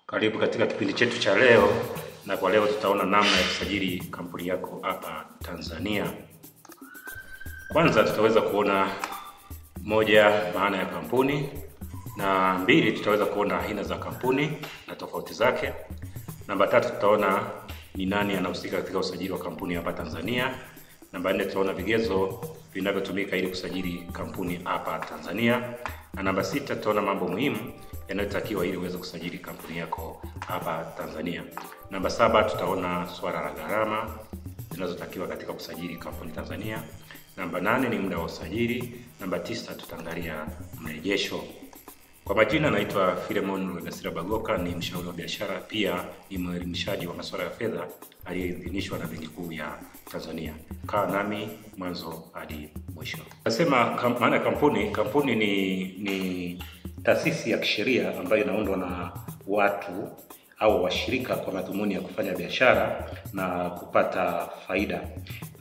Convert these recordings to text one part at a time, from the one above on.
Karibu katika kipindi chetu cha leo, na kwa leo tutaona namna ya kusajili kampuni yako hapa Tanzania. Kwanza tutaweza kuona moja, maana ya kampuni, na mbili, tutaweza kuona aina za kampuni na tofauti zake. Namba tatu, tutaona ni nani anahusika katika usajili wa kampuni hapa Tanzania. Namba nne, tutaona vigezo vinavyotumika ili kusajili kampuni hapa Tanzania. Na namba sita, tutaona mambo muhimu yanayotakiwa ili uweze kusajili kampuni yako hapa Tanzania. Namba saba, tutaona swala la gharama zinazotakiwa katika kusajili kampuni Tanzania. Namba nane ni muda wa usajili. Namba tisa, tutaangalia mrejesho. Kwa majina naitwa Philemon Rwegasira Bagoka, ni mshauri wa biashara, pia ni mwelimishaji wa masuala ya fedha aliyeidhinishwa na Benki Kuu ya Tanzania. Kaa nami mwanzo hadi mwisho. Nasema maana ya kampuni. Kampuni ni taasisi ya kisheria ambayo inaundwa na watu au washirika kwa madhumuni ya kufanya biashara na kupata faida.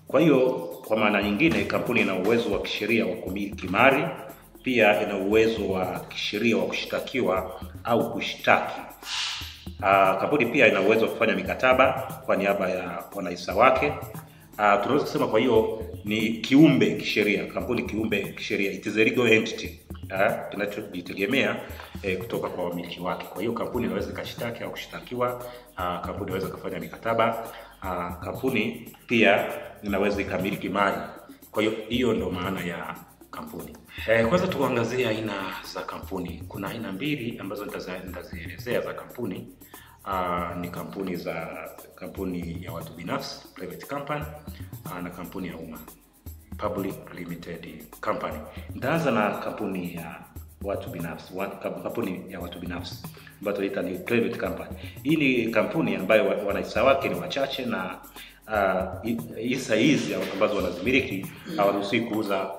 Kwa hiyo kwa maana nyingine, kampuni ina uwezo wa kisheria wa kumiliki mali, pia ina uwezo wa kisheria wa kushtakiwa au kushtaki. Kampuni pia ina uwezo wa kufanya mikataba kwa niaba ya wanahisa wake. Tunaweza kusema kwa hiyo ni kiumbe kisheria. Kampuni kiumbe kisheria, it is a legal entity kinachojitegemea kutoka kwa wamiliki wake. Kwa hiyo kampuni inaweza kushtaki au kushtakiwa, kampuni inaweza kufanya mikataba, kampuni pia inaweza ikamiliki mali. Kwa hiyo hiyo ndio maana ya kampuni. Kwanza tuangazie aina za kampuni. Kuna aina mbili ambazo nitazielezea za kampuni. Ni kampuni ya watu binafsi, private company, na kampuni ya umma, public limited company. Nitaanza na kampuni ya watu binafsi. Kampuni ya watu binafsi ambayo tunaita ni private company. Hii ni kampuni ambayo wanahisa wake ni wachache, na hisa hizi ambazo wanazimiliki hawaruhusi kuuza.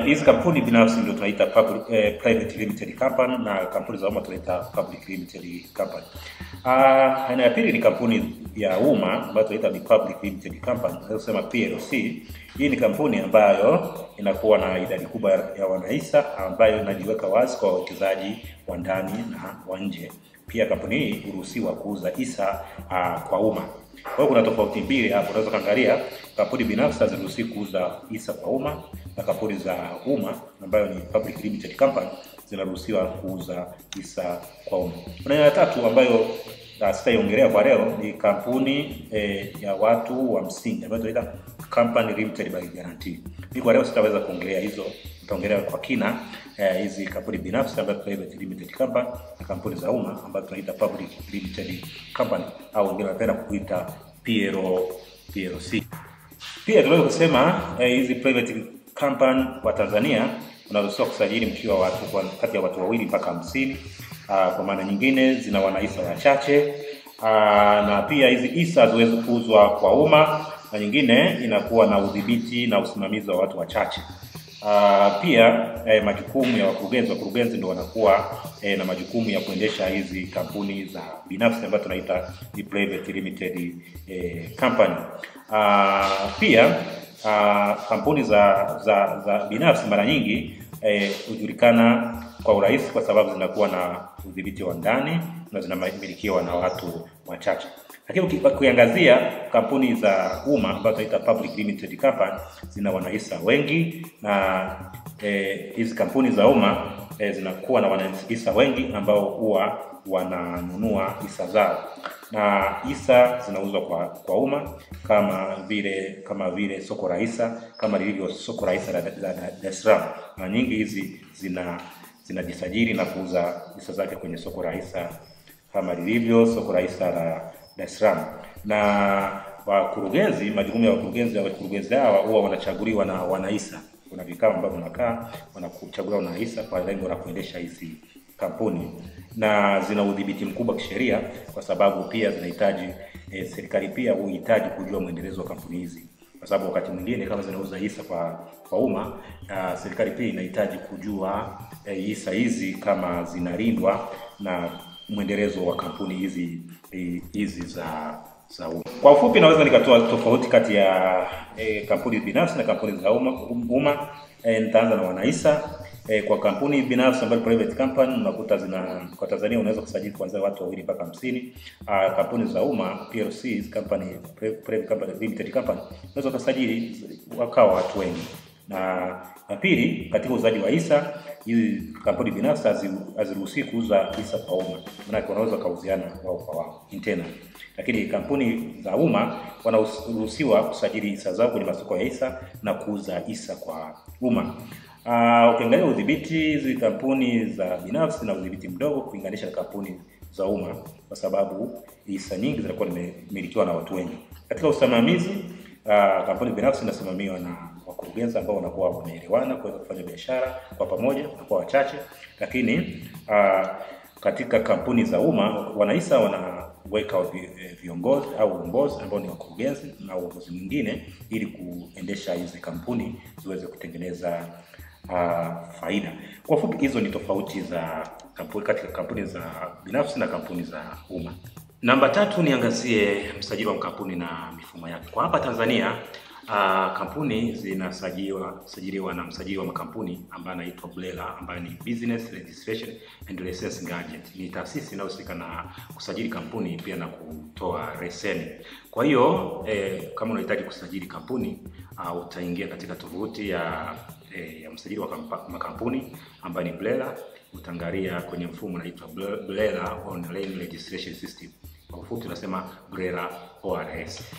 Hizi kampuni binafsi ndio tunaita private limited company, na kampuni za umma tunaita public limited company. Aina ya pili ni kampuni ya umma ambayo tunaita ni public limited company, tunasema PLC. Hii ni kampuni ambayo inakuwa na idadi kubwa ya wanahisa, ambayo inajiweka wazi kwa wawekezaji wa ndani na wa nje. Pia kampuni hii huruhusiwa kuuza hisa kwa umma. Kwa hiyo kuna tofauti mbili hapo. Unaweza kuangalia kampuni binafsi haziruhusi kuuza hisa kwa umma, na kampuni za umma ambayo ni public limited company zinaruhusiwa kuuza hisa kwa umma. Kuna aina ya tatu ambayo sitaiongelea kwa leo, ni kampuni ya watu wa msingi ambayo tunaita company limited by guarantee. Mimi kwa leo sitaweza kuongelea hizo, nitaongelea kwa kina hizi kampuni binafsi ambayo private limited company, na kampuni za umma ambayo tunaita public limited company, au wengine wanapenda kuita PLC. Pia tunaweza kusema hizi private company kwa Tanzania unaruhusiwa kusajili mkiwa watu kati ya watu 2 mpaka 50. Kwa maana nyingine zina wanahisa wachache, na pia hizi hisa haziwezi kuuzwa kwa umma, na nyingine inakuwa na udhibiti na usimamizi wa watu wachache. Pia majukumu ya wakurugenzi ndio wanakuwa na majukumu ya kuendesha hizi kampuni za binafsi ambazo tunaita ni private limited company. Pia kampuni za binafsi mara nyingi hujulikana kwa urahisi kwa sababu zinakuwa na udhibiti wa ndani na zinamilikiwa na watu wachache. Lakini ukiangazia kampuni za umma ambazo tunaita public limited company zina wanahisa wengi, na hizi kampuni za umma zinakuwa na wanahisa wengi ambao huwa wananunua hisa zao, na hisa zinauzwa kwa umma kama vile soko la hisa, kama lilivyo soko la hisa la Dar es Salaam. Na nyingi hizi zinajisajili na kuuza hisa zake kwenye soko la hisa kama lilivyo soko la hisa la Dar es Salaam. Na majukumu ya wakurugenzi hawa huwa wanachaguliwa na wanahisa. Kuna vikao ambavyo wanachaguliwa wanahisa kwa lengo la kuendesha hizi kampuni, na zina udhibiti mkubwa kisheria kwa sababu pia zinahitaji serikali pia huhitaji kujua muendelezo wa kampuni hizi, kwa sababu wakati mwingine kama zinauza hisa kwa umma, serikali pia inahitaji kujua hisa hizi kama zinalindwa na muendelezo wa kampuni hizi za umma. Kwa ufupi naweza nikatoa tofauti kati ya kampuni binafsi na kampuni za umma. Nitaanza na wanahisa. Kwa kampuni binafsi ambayo private company unakuta kwa Tanzania unaweza kusajili kuanzia watu 2 mpaka 50. Kampuni za umma PLCs, private company, limited company, unaweza kusajili wakawa watu wengi. Na pili, katika uzaji wa hisa, hizi kampuni binafsi haziruhusi kuuza hisa kwa umma. Maana wanaweza kauziana wao kwa wao internal. Lakini kampuni za umma wanaruhusiwa kusajili hisa zao kwenye masoko ya hisa na kuuza hisa kwa umma. Ukiangalia udhibiti, hizi kampuni za binafsi na udhibiti mdogo kulinganisha na kampuni za umma, kwa sababu hisa nyingi zinakuwa zimemilikiwa na watu wengi. Katika usimamizi, kampuni binafsi inasimamiwa na wakurugenzi ambao wanakuwa wameelewana kuweza kufanya biashara kwa pamoja, wanakuwa wachache. Lakini katika kampuni za umma wanahisa wanaweka viongozi au uongozi ambao ni wakurugenzi na uongozi mwingine, ili kuendesha hizi kampuni ziweze kutengeneza faida. Kwa ufupi, hizo ni tofauti za kampuni katika kampuni za binafsi na kampuni za umma. Namba 3, niangazie msajili wa kampuni na mifumo yake. Kwa hapa Tanzania, kampuni zinasajiliwa na msajili wa makampuni ambaye anaitwa BRELA, ambaye ni Business Registration and Licensing Agent. Ni taasisi inayohusika na kusajili kampuni pia na kutoa leseni. Kwa hiyo kama unahitaji kusajili kampuni, utaingia katika tovuti ya msajili wa makampuni ambaye ni BRELA. Utaangalia kwenye mfumo unaitwa BRELA Online Registration System. Kwa ufupi tunasema BRELA ORS.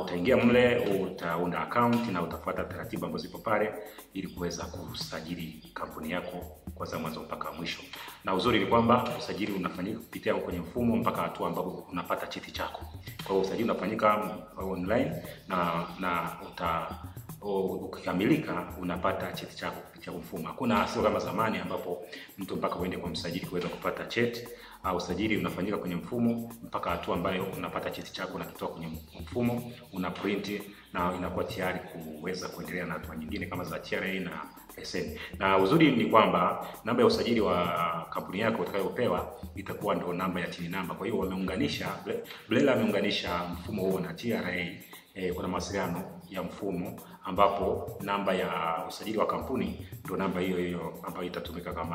Utaingia mle, utaunda account na utafuata taratibu ambazo zipo pale ili kuweza kusajili kampuni yako kuanzia mwanzo mpaka mwisho. Na uzuri ni kwamba usajili unafanyika kupitia kwenye mfumo mpaka hatua ambapo unapata cheti chako. Kwa hiyo usajili unafanyika online na ukikamilika unapata cheti chako kupitia mfumo. Hakuna, sio kama zamani ambapo mtu mpaka uende kwa msajili kuweza kupata cheti. Usajili unafanyika kwenye mfumo mpaka hatua ambayo unapata cheti chako na kitoa kwenye mfumo, una print na inakuwa tayari kuweza kuendelea na hatua nyingine kama za TRA na leseni. Na uzuri ni kwamba namba ya usajili wa kampuni yako utakayopewa itakuwa ndio namba ya TIN namba. Kwa hiyo wameunganisha, BRELA ameunganisha mfumo huo na TRA. Kuna mawasiliano ya mfumo ambapo namba ya usajili wa kampuni ndio namba hiyo ambayo itatumika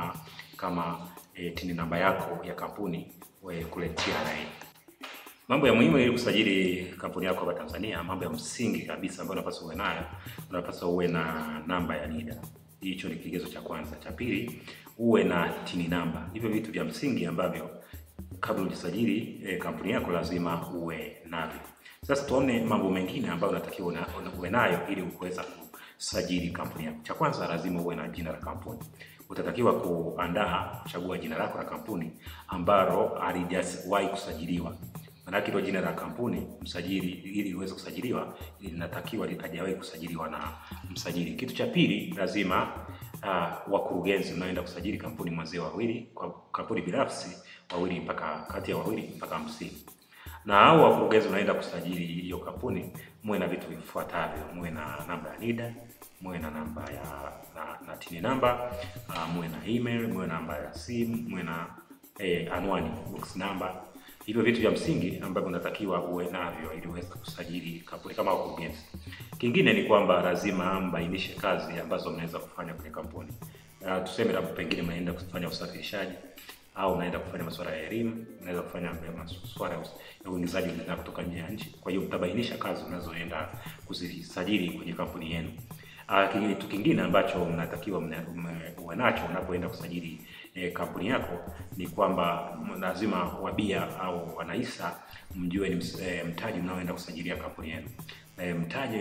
kama TIN namba yako ya kampuni kule TRA. Mambo ya muhimu ili kusajili kampuni yako hapa Tanzania, mambo ya msingi kabisa ambayo unapaswa uwe nayo, unapaswa uwe na namba ya NIDA. Hicho ni kigezo cha kwanza. Cha pili, uwe na TIN namba. Hivyo vitu vya msingi ambavyo kabla hujisajili kampuni yako lazima uwe navyo. Sasa tuone mambo mengine ambayo unatakiwa uwe nayo ili kuweza kusajili kampuni yako. Cha kwanza, lazima uwe na jina la kampuni. Utatakiwa kuchagua jina lako la kampuni ambalo halijawahi kusajiliwa. Maana hilo jina la kampuni msajili, ili uweze kusajiliwa, linatakiwa hajawahi kusajiliwa na msajili. Kitu cha pili, lazima wakurugenzi unaenda kusajili kampuni mwanzo wawili, kwa kampuni binafsi wawili mpaka kati ya wawili mpaka 50. Na hao wakurugenzi unaenda kusajili hiyo kampuni, muwe na vitu vifuatavyo: muwe na namba ya NIDA, muwe na namba ya na TIN namba, muwe na email, muwe na namba ya simu, muwe na anwani, box number. Hivyo vitu vya msingi ambavyo unatakiwa uwe navyo ili uweze kusajili kampuni kama wakurugenzi. Kingine ni kwamba lazima mbainishe kazi ambazo mnaweza kufanya kwenye kampuni. Tuseme labda pengine mnaenda kufanya usafirishaji au unaenda kufanya masuala ya elimu, unaweza kufanya masuala ya uingizaji bidhaa kutoka nje ya nchi. Kwa hiyo mtabainisha kazi unazoenda kuzisajili kwenye kampuni yenu. Kitu kingine ambacho mnatakiwa uwe nacho unapoenda kusajili kampuni yako ni kwamba lazima wabia au wanahisa mjue ni mtaji unaoenda kusajilia kampuni yenu. Mtaji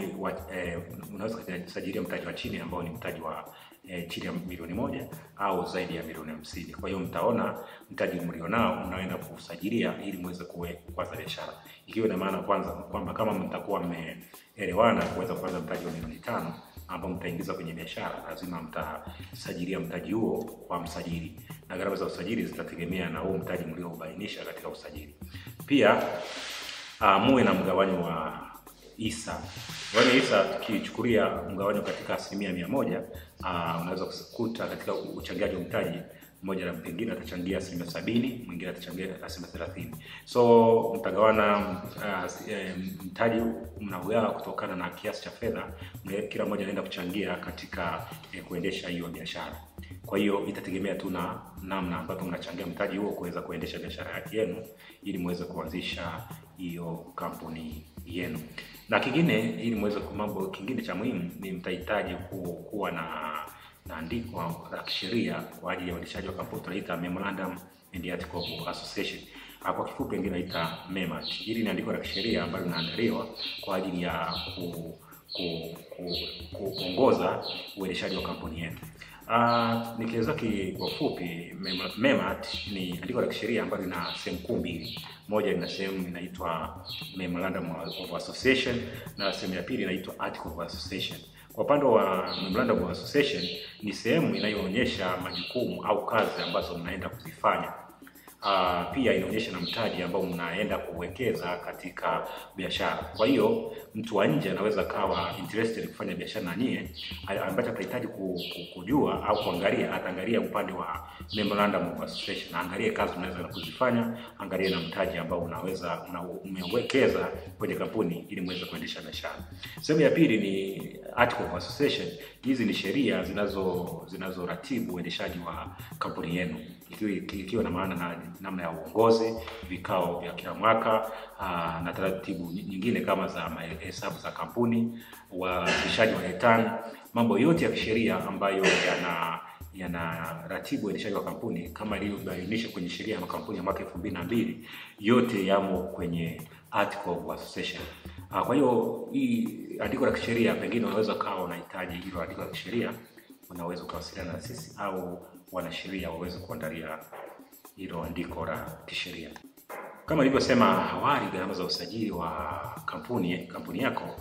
unaweza kusajilia mtaji wa chini ambao ni mtaji wa chini ya milioni 1 au zaidi ya milioni 50. Kwa hiyo mtaona mtaji mlionao unaoenda kusajilia ili muweze kuanza biashara. Ikiwa na maana kwanza kwamba kama mtakuwa mmeelewana kuweza kuanza mtaji wa milioni 5 ambao mtaingiza kwenye biashara, lazima mtasajilia mtaji huo kwa msajili, na gharama za usajili zitategemea na huo mtaji mliobainisha katika usajili. Pia muwe na mgawanyo wa hisa. Mgawanyo wa hisa tukichukulia mgawanyo katika 100%, unaweza kukuta katika uchangiaji wa mtaji mmoja pengine atachangia 70%, mwingine atachangia 30%. So mtagawana mtaji mnaugawa kutokana na kiasi cha fedha kila mmoja anaenda kuchangia katika kuendesha hiyo biashara. Kwa hiyo itategemea tu na namna ambavyo mnachangia mtaji huo kuweza kuendesha biashara yenu ili muweze kuanzisha hiyo kampuni yenu. Na kingine, ili muweze mambo kingine cha muhimu ni mtahitaji kuwa na andiko la kisheria kwa ajili ya uendeshaji wa kampuni, tunaita Memorandum and Articles of Association. Kwa kifupi wengine wanaita MEMAT. Hili ni andiko la kisheria ambalo linaandaliwa kwa ajili ya kuongoza uendeshaji wa kampuni yetu. Nikieleza kwa ufupi, MEMAT ni andiko la kisheria ambalo lina sehemu kuu mbili. Moja ina sehemu inaitwa Memorandum of Association na sehemu ya pili inaitwa Article of Association. Kwa upande wa Memorandum of Association ni sehemu inayoonyesha majukumu au kazi ambazo mnaenda kuzifanya. Pia inaonyesha na mtaji ambao mnaenda kuwekeza katika biashara. Kwa hiyo mtu wa nje anaweza kawa interested kufanya biashara na nyie, ambacho atahitaji kujua au kuangalia, ataangalia upande wa Memorandum of Association, angalie kazi mnaweza kuzifanya, angalie na mtaji ambao umewekeza kwenye kampuni ili muweze kuendesha biashara. Sehemu ya pili ni Article of Association. Hizi ni sheria zinazoratibu uendeshaji wa kampuni yenu, ikiwa na maana na namna ya uongozi, vikao vya kila mwaka, na taratibu nyingine kama za hesabu za kampuni, uwasilishaji wa return, mambo yote ya kisheria ambayo yanaratibu uendeshaji wa kampuni kama ilivyobainishwa kwenye sheria ya makampuni ya mwaka 2002, yote yamo kwenye Article of Association. Kwa hiyo hii andiko la kisheria, pengine unaweza kawa unahitaji hilo andiko la kisheria, unaweza kuwasiliana na sisi au wanasheria waweze kuandalia hilo andiko la kisheria. Kama nilivyosema awali, gharama za usajili wa kampuni yako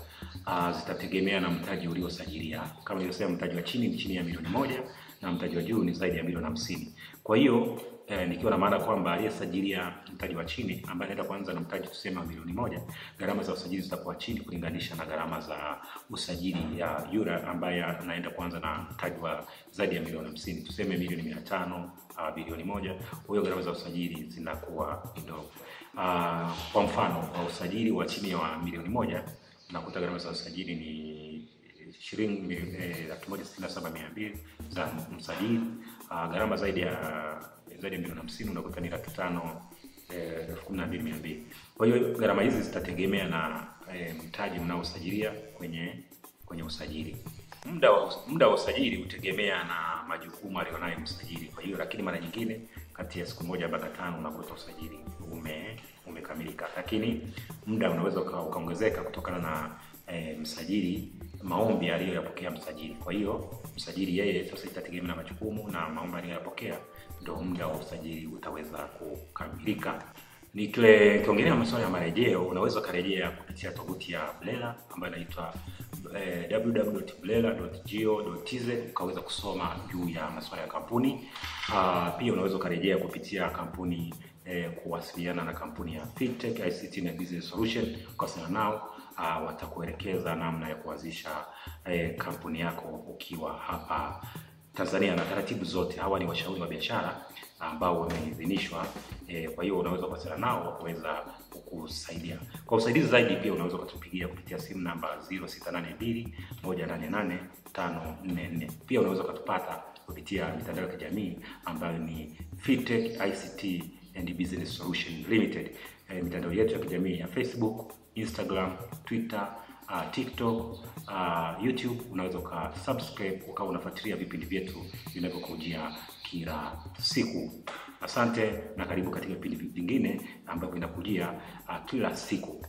zitategemea na mtaji uliosajilia. Kama nilivyosema, mtaji wa chini ni chini ya milioni 1 na mtaji wa juu ni zaidi ya milioni 50. Kwa hiyo nikiwa na maana kwamba aliyesajilia mtaji wa chini ambaye anaenda kuanza na mtaji tuseme milioni 1, gharama za usajili zitakuwa chini kulinganisha na gharama za usajili ya yule ambaye anaenda kuanza na mtaji wa zaidi ya milioni 50, tuseme milioni 500, bilioni 1. Kwa hiyo gharama za usajili zinakuwa kidogo. Kwa mfano, kwa usajili wa chini ya milioni 1 unakuta gharama za usajili ni shilingi 167,200 za msajili. Gharama zaidi ya milioni 50 unakuta ni 5,12,200. Kwa hiyo gharama hizi zitategemea na mtaji mnaosajilia kwenye usajili. Muda wa usajili hutegemea na majukumu alionayo msajili. Kwa hiyo lakini mara nyingine kati ya siku 1 mpaka 5 unakuta usajili umekamilika. Lakini muda unaweza ukaongezeka kutokana na msajili, maombi aliyoyapokea msajili. Kwa hiyo msajili yeye sasa itategemea na majukumu na maombi aliyoyapokea, ndio muda wa usajili utaweza kukamilika. Nikiongelea masuala ya marejeo, unaweza kurejea kupitia tovuti ya BRELA ambayo inaitwa www.brela.go.tz ukaweza kusoma juu ya masuala ya kampuni. Pia unaweza kurejea kupitia kampuni, kuwasiliana na kampuni ya Fintech ICT na Business Solution, ukawasiliana nao, watakuelekeza namna ya kuanzisha kampuni yako ukiwa hapa Tanzania, na taratibu zote. Hawa ni washauri wa biashara ambao wameidhinishwa. Kwa hiyo unaweza kuwasiliana nao kuweza kukusaidia. Kwa usaidizi zaidi pia unaweza kutupigia kupitia simu namba 0682189544. Pia unaweza kutupata kupitia mitandao ya kijamii ambayo ni Fintech ICT and Business Solution Limited. Mitandao yetu ya kijamii ya Facebook, Instagram, Twitter, TikTok, YouTube. Unaweza ukasubscribe ukawa unafuatilia vipindi vyetu vinavyokujia kila siku. Asante na karibu katika vipindi vingine ambavyo vinakujia kila siku.